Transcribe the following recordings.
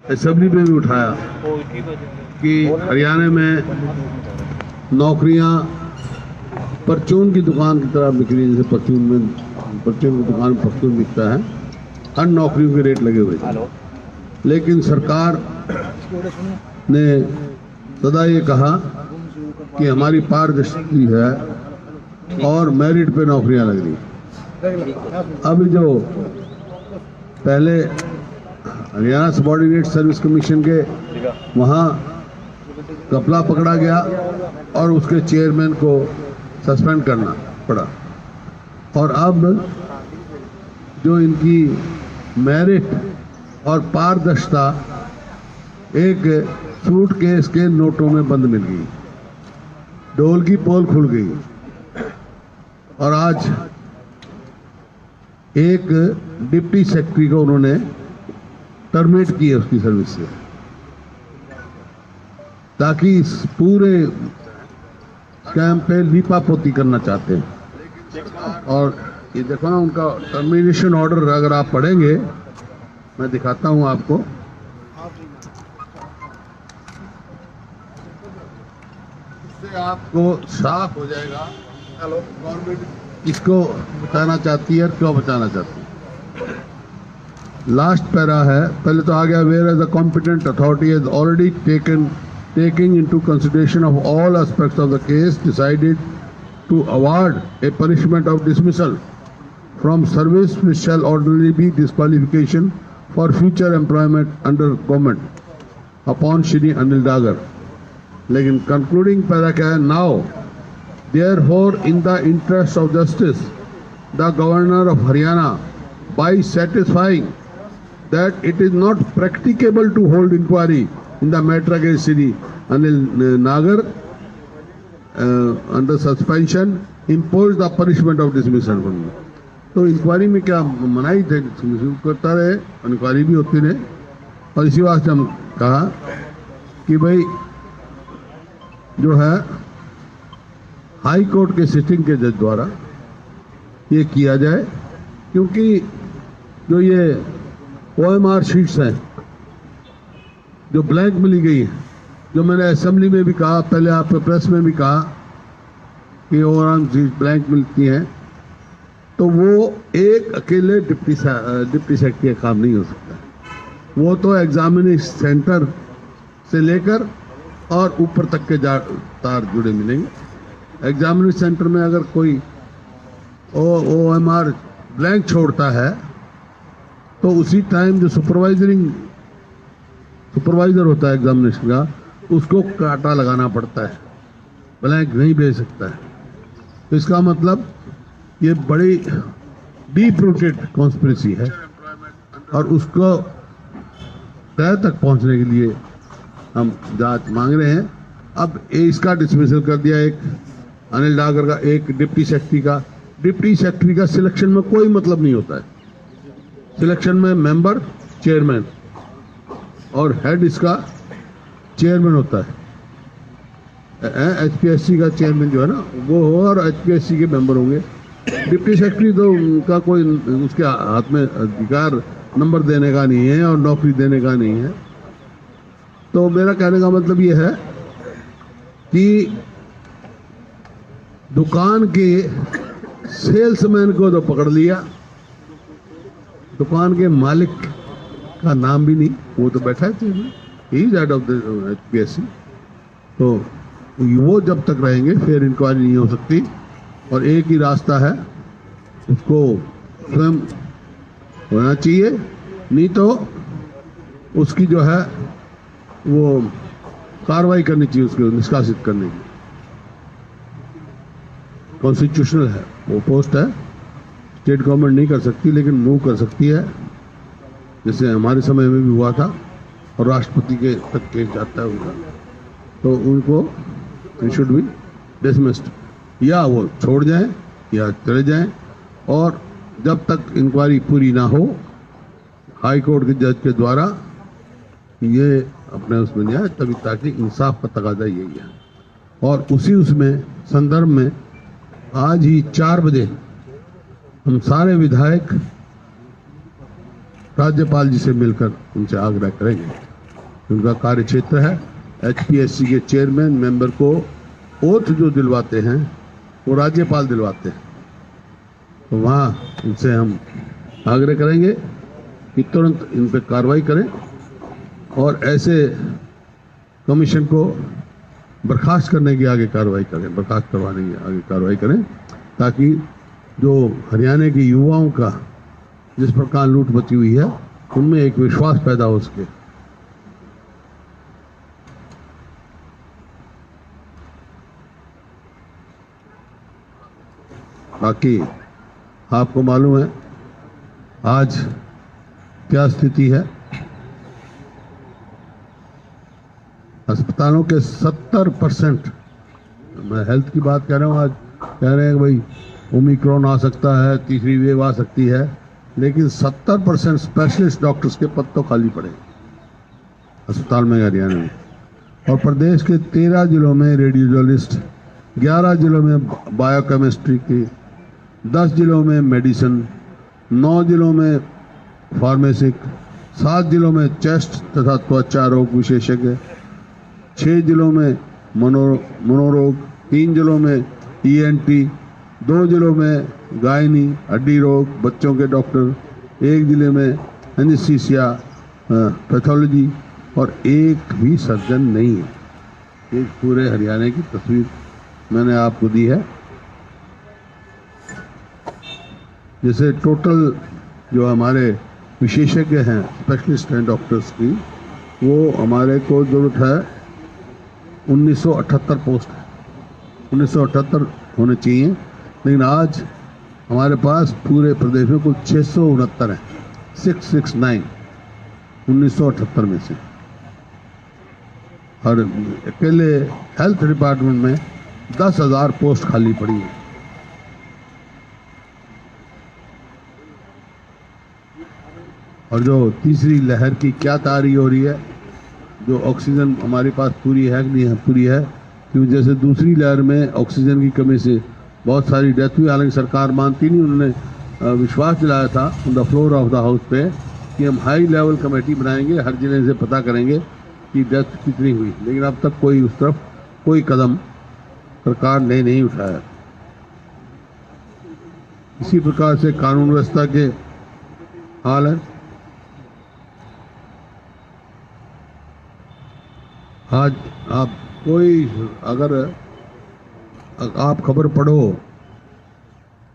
Assembly में भी उठाया कि हरियाणा में नौकरियां परचून की दुकान की तरह बिक रही है। जैसे परचून की दुकान में परचून बिकता है, हर नौकरियों के रेट लगे हुए थे। लेकिन सरकार ने सदा ये कहा कि हमारी पारदर्शी है और मेरिट पे नौकरियां लग रही। अब जो पहले हरियाणा सबॉर्डिनेट सर्विस कमीशन के वहाँ कपड़ा पकड़ा गया और उसके चेयरमैन को सस्पेंड करना पड़ा, और अब जो इनकी मेरिट और पारदर्शिता एक सूटकेस के नोटों में बंद मिल गई, डोल की पोल खुल गई। और आज एक डिप्टी सेक्रेटरी को उन्होंने टर्मिनेट किया उसकी सर्विस से, ताकि इस पूरे स्कैम पे लीपापोती करना चाहते हैं। और ये देखो ना, उनका टर्मिनेशन ऑर्डर अगर आप पढ़ेंगे, मैं दिखाता हूं आपको। इससे आपको साफ हो जाएगा गवर्नमेंट इसको बचाना चाहती है और क्यों बचाना चाहती है। लास्ट पैरा है, पहले तो आ गया, whereas the competent authority has already taking into consideration of all aspects of the case, decided to award a punishment of dismissal from service, which shall ordinarily be disqualification for future employment under government upon Shri Anil Dagar. लेकिन concluding para क्या है, now therefore in the interest of justice the governor of Haryana, by satisfying that it is not practicable to hold inquiry in the matter against Shri Anil Nagar under suspension, imposed the punishment of dismissal. तो inquiry में क्या मनाही थे, करता रहे, inquiry भी होती रहे। और इसी वास्ते हम कहा कि भाई जो है हाई कोर्ट के सिटिंग के जज द्वारा ये किया जाए, क्योंकि जो ये OMR शीट्स हैं जो ब्लैंक मिली गई है, जो मैंने असेंबली में भी कहा, पहले आप प्रेस में भी कहा कि OMR शीट ब्लैंक मिलती हैं, तो वो एक अकेले डिप्टी सेक्रेटरी का काम नहीं हो सकता। वो तो एग्जामिनेशन सेंटर से लेकर और ऊपर तक के तार जुड़े मिलेंगे। एग्जामिनेशन सेंटर में अगर कोई OMR ब्लैंक छोड़ता है तो उसी टाइम जो सुपरवाइजर होता है एग्जामिनेशन का, उसको कांटा लगाना पड़ता है, ब्लैंक नहीं भेज सकता है। तो इसका मतलब ये बड़ी डीप रूटेड कॉन्स्पिरेसी है, और उसको तह तक पहुंचने के लिए हम जांच मांग रहे हैं। अब इसका डिसमिसल कर दिया, एक अनिल डागर का, एक डिप्टी सेक्रेटरी का सिलेक्शन में कोई मतलब नहीं होता है। सिलेक्शन में मेंबर, चेयरमैन और हेड इसका चेयरमैन होता है। HPSC का चेयरमैन जो है ना वो हो, और HPSC के मेंबर होंगे। डिप्टी सेक्रेटरी तो उनका कोई उसके हाथ में अधिकार नंबर देने का नहीं है और नौकरी देने का नहीं है। तो मेरा कहने का मतलब ये है कि दुकान के सेल्समैन को तो पकड़ लिया, दुकान के मालिक का नाम भी नहीं, वो तो बैठा है, he is head of the HPSC। तो वो जब तक रहेंगे फिर इंक्वायरी नहीं हो सकती, और एक ही रास्ता है, उसको स्वयं होना चाहिए, नहीं तो उसकी जो है वो कार्रवाई करनी चाहिए, उसको निष्कासित करने की। कॉन्स्टिट्यूशनल है वो पोस्ट है, स्टेट गवर्नमेंट नहीं कर सकती, लेकिन मूव कर सकती है, जैसे हमारे समय में भी हुआ था, और राष्ट्रपति के तक केस जाता है उनका। तो उनको शुड बी डिसमिस्ड, या वो छोड़ जाएं या चले जाएं, और जब तक इंक्वायरी पूरी ना हो हाई कोर्ट के जज के द्वारा ये अपने उसमें नहीं आए, तभी ताकि इंसाफ का तकाजा यही है। और उसी उसमें संदर्भ में आज ही 4 बजे हम सारे विधायक राज्यपाल जी से मिलकर उनसे आग्रह करेंगे उनका कार्य क्षेत्र है। HPSC के चेयरमैन मेंबर को ओथ जो दिलवाते हैं वो राज्यपाल दिलवाते हैं। तो वहाँ इनसे हम आग्रह करेंगे कि तुरंत इन पर कार्रवाई करें और ऐसे कमीशन को बर्खास्त करने की आगे कार्रवाई करें, बर्खास्त करवाने की आगे कार्रवाई करें, ताकि जो हरियाणा के युवाओं का जिस प्रकार लूट मची हुई है उनमें एक विश्वास पैदा हो सके। बाकी आपको मालूम है आज क्या स्थिति है। अस्पतालों के 70%, मैं हेल्थ की बात कर रहा हूँ, आज कह रहे हैं कि भाई ओमिक्रॉन आ सकता है, तीसरी वेव आ सकती है, लेकिन 70% स्पेशलिस्ट डॉक्टर्स के पद तो खाली पड़े अस्पताल में हरियाणा में। और प्रदेश के 13 जिलों में रेडियोलॉजिस्ट, 11 जिलों में बायोकेमिस्ट्री की, 10 जिलों में मेडिसिन, 9 जिलों में फार्मेसिक, 7 जिलों में चेस्ट तथा त्वचा रोग विशेषज्ञ, 6 जिलों में मनोरोग, 3 जिलों में ENT, 2 जिलों में गायनी हड्डी रोग बच्चों के डॉक्टर, 1 जिले में एनेस्थीसिया पैथोलॉजी और एक भी सर्जन नहीं है। एक पूरे हरियाणा की तस्वीर मैंने आपको दी है। जैसे टोटल जो हमारे विशेषज्ञ हैं, स्पेशलिस्ट हैं डॉक्टर्स की, वो हमारे को जरूरत है 1978 पोस्ट है, 1978 होने चाहिए, लेकिन आज हमारे पास पूरे प्रदेश में कुल 669 है, 669 1978 में से। और अकेले हेल्थ डिपार्टमेंट में 10,000 पोस्ट खाली पड़ी है। और जो तीसरी लहर की क्या तैयारी हो रही है, जो ऑक्सीजन हमारे पास पूरी है कि नहीं है, पूरी है, क्योंकि जैसे दूसरी लहर में ऑक्सीजन की कमी से बहुत सारी डेथ हुई, हालांकि सरकार मानती नहीं। उन्होंने विश्वास दिलाया था on the floor of the house पे कि हम हाई लेवल कमेटी बनाएंगे, हर जिले से पता करेंगे कि डेथ कितनी हुई, लेकिन अब तक कोई उस तरफ कोई कदम सरकार ने नहीं उठाया। इसी प्रकार से कानून व्यवस्था के हाल है। आज आप कोई अगर आप खबर पढ़ो,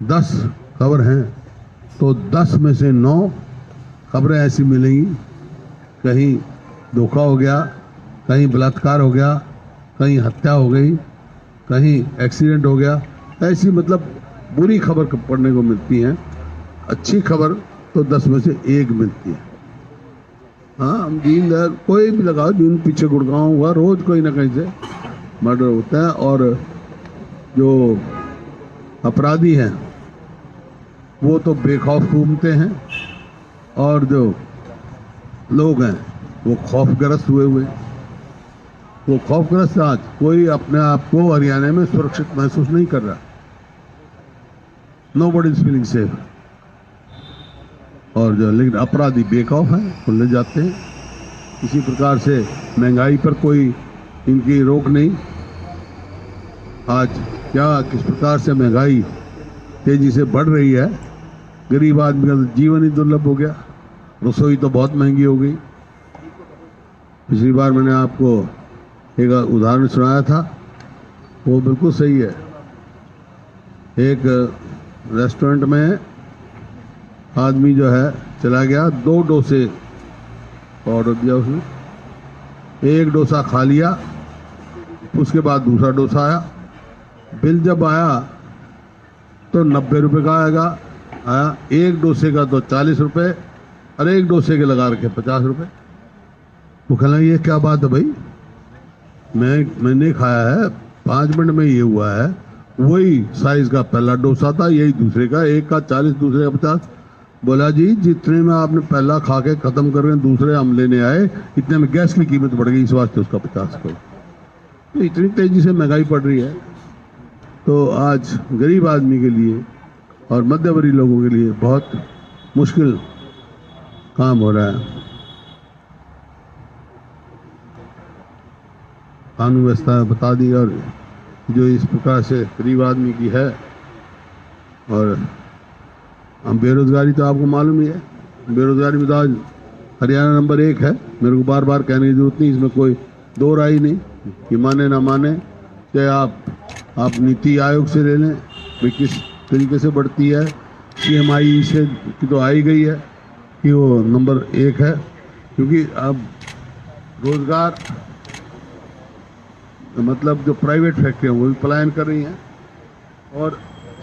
10 खबर हैं तो 10 में से 9 खबरें ऐसी मिलेंगी, कहीं धोखा हो गया, कहीं बलात्कार हो गया, कहीं हत्या हो गई, कहीं एक्सीडेंट हो गया, ऐसी मतलब बुरी खबर पढ़ने को मिलती हैं। अच्छी खबर तो 10 में से 1 मिलती है। हाँ, हम दीन दयाल कोई भी लगाओ, दिन पीछे गुड़गांव हुआ, रोज कोई ना कहीं से मर्डर होता है। और जो अपराधी हैं वो तो बेखौफ घूमते हैं, और जो लोग हैं वो खौफग्रस्त हुए। वो खौफग्रस्त, आज कोई अपने आप को हरियाणा में सुरक्षित महसूस नहीं कर रहा। Nobody is feeling safe. और जो लेकिन अपराधी बेखौफ हैं, खुले जाते हैं। इसी प्रकार से महंगाई पर कोई इनकी रोक नहीं। आज क्या किस प्रकार से महंगाई तेजी से बढ़ रही है, गरीब आदमी का जीवन ही दुर्लभ हो गया। रसोई तो बहुत महंगी हो गई। पिछली बार मैंने आपको एक उदाहरण सुनाया था, वो बिल्कुल सही है। एक रेस्टोरेंट में आदमी जो है चला गया, 2 डोसे ऑर्डर दिया उसने, 1 डोसा खा लिया, उसके बाद दूसरा डोसा आया। बिल जब आया तो 90 रुपये का आया, 1 डोसे का तो 40 रुपये और 1 डोसे के लगा रखे 50 रुपये। वो कहना ये क्या बात है भाई, मैंने खाया है, 5 मिनट में ये हुआ है, वही साइज का पहला डोसा था, यही दूसरे का, एक का 40 दूसरे का 50। बोला जी जितने में आपने पहला खा के खत्म कर रहे हैं, दूसरे हम लेने आए, इतने में गैस की कीमत बढ़ गई, इस वास्ते उसका 50 को। तो इतनी तेजी से महंगाई बढ़ रही है, तो आज गरीब आदमी के लिए और मध्यवर्गीय लोगों के लिए बहुत मुश्किल काम हो रहा है। कानून व्यवस्था बता दी, और जो इस प्रकार से गरीब आदमी की है। और हम बेरोजगारी तो आपको मालूम ही है, बेरोजगारी में तो आज हरियाणा नंबर 1 है। मेरे को बार बार कहने की जरूरत नहीं, इसमें कोई दो राय नहीं कि माने ना माने। चाहे आप नीति आयोग से ले लें भी किस तरीके से बढ़ती है, CMI से की तो आई गई है कि वो नंबर 1 है, क्योंकि अब रोजगार मतलब जो प्राइवेट फैक्ट्रियाँ वो भी पलायन कर रही हैं और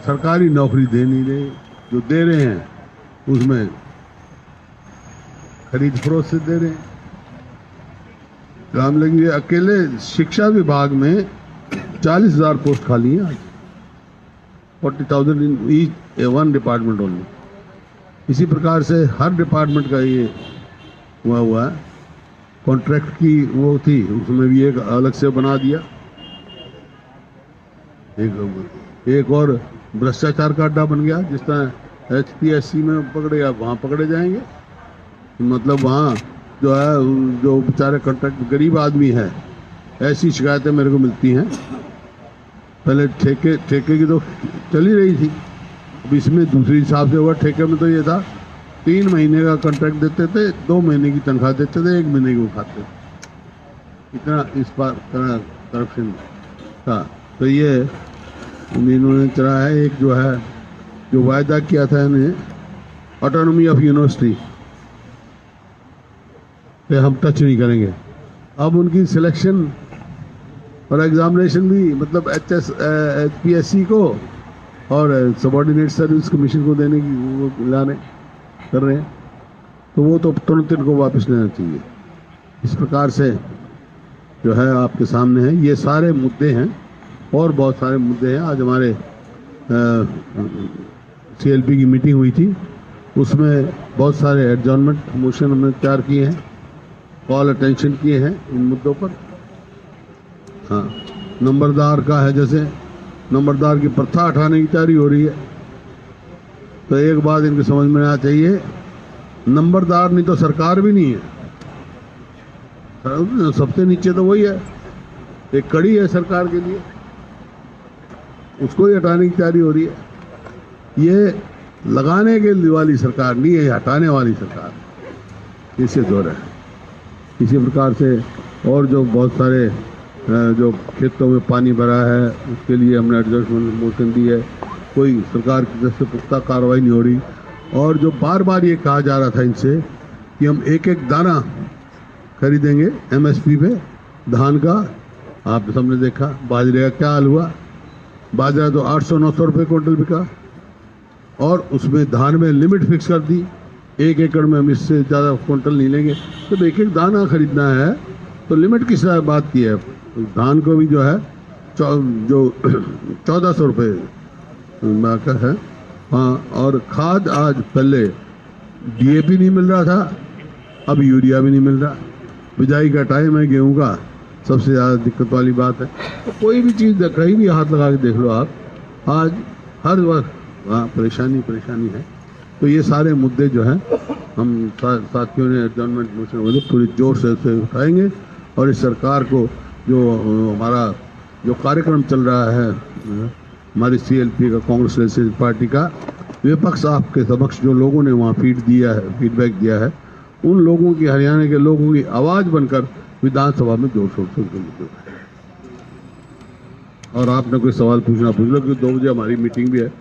सरकारी नौकरी दे नहीं रहे, जो दे रहे हैं उसमें खरीद फरोख्त से दे रहे हैं। काम लगी हुई अकेले शिक्षा विभाग में 40,000 पोस्ट खाली हैं आज, 40,000 in each one department only. इसी प्रकार से हर डिपार्टमेंट का ये हुआ है। कॉन्ट्रैक्ट की वो थी, उसमें भी एक अलग से बना दिया। एक और भ्रष्टाचार का अड्डा बन गया, जिस तरह HPSC में पकड़े या वहाँ पकड़े जाएंगे। मतलब वहाँ जो है, जो बेचारे कॉन्ट्रैक्ट गरीब आदमी है, ऐसी शिकायतें मेरे को मिलती हैं। पहले ठेके की तो चल ही रही थी, अब इसमें दूसरी हिसाब से हुआ। ठेके में तो ये था 3 महीने का कॉन्ट्रैक्ट देते थे, 2 महीने की तनख्वाह देते थे, 1 महीने की वो खाते थे। इतना इस बार करप्शन था। तो ये इन्होंने चला है। एक जो है, जो वायदा किया था इन्हें ऑटोनॉमी ऑफ यूनिवर्सिटी पे हम टच नहीं करेंगे। अब उनकी सिलेक्शन और एग्जामिनेशन भी मतलब HPSC को और सबॉर्डिनेट सर्विस कमीशन को देने की वो कर रहे हैं, तो वो तो तुरंत इनको वापस लेना चाहिए। इस प्रकार से जो है आपके सामने है, ये सारे मुद्दे हैं और बहुत सारे मुद्दे हैं। आज हमारे CLP की मीटिंग हुई थी, उसमें बहुत सारे एडजॉर्नमेंट मोशन हमने तैयार किए हैं, कॉल अटेंशन किए हैं इन मुद्दों पर। हाँ, नंबरदार का है, जैसे नंबरदार की प्रथा हटाने की तैयारी हो रही है। तो एक बात इनको समझ में आना चाहिए, नंबरदार नहीं तो सरकार भी नहीं है। सबसे नीचे तो वही है, एक कड़ी है सरकार के लिए, उसको ही हटाने की तैयारी हो रही है। ये लगाने के वाली सरकार नहीं है, हटाने वाली सरकार, इससे दौर है। इसी प्रकार से और जो बहुत सारे जो खेतों में पानी भरा है, उसके लिए हमने एडजस्टमेंट मोशन दी है। कोई सरकार की तरफ से पुख्ता कार्रवाई नहीं हो रही। और जो बार बार ये कहा जा रहा था इनसे कि हम एक एक दाना खरीदेंगे MSP पे धान का, आप सबने देखा बाजरे का क्या हाल हुआ। बाजरा तो 800-900 रुपये क्विंटल बिका, और उसमें धान में लिमिट फिक्स कर दी, 1 एकड़ में हम इससे ज़्यादा क्विंटल नहीं लेंगे। तो एक एक दाना खरीदना है तो लिमिट किस बात की है। धान को भी जो है जो 1400 रुपये का है। हाँ, और खाद आज पहले DAP नहीं मिल रहा था, अब यूरिया भी नहीं मिल रहा। बिजाई का टाइम है गेहूं का, सबसे ज़्यादा दिक्कत वाली बात है। तो कोई भी चीज़ कहीं भी हाथ लगा के देख लो आप, आज हर वक्त वहाँ परेशानी है। तो ये सारे मुद्दे जो हैं हम साथियों ने एडजॉर्नमेंट मोशन पूरी जोर से उसे उठाएंगे, और इस सरकार को जो हमारा जो कार्यक्रम चल रहा है हमारी CLP का, कांग्रेस नेशनल पार्टी का, विपक्ष आपके समक्ष जो लोगों ने वहाँ फीडबैक दिया है, उन लोगों की, हरियाणा के लोगों की आवाज़ बनकर विधानसभा में जोर शोर से। और आपने कोई सवाल पूछना पूछ लो, क्योंकि 2 बजे हमारी मीटिंग भी है।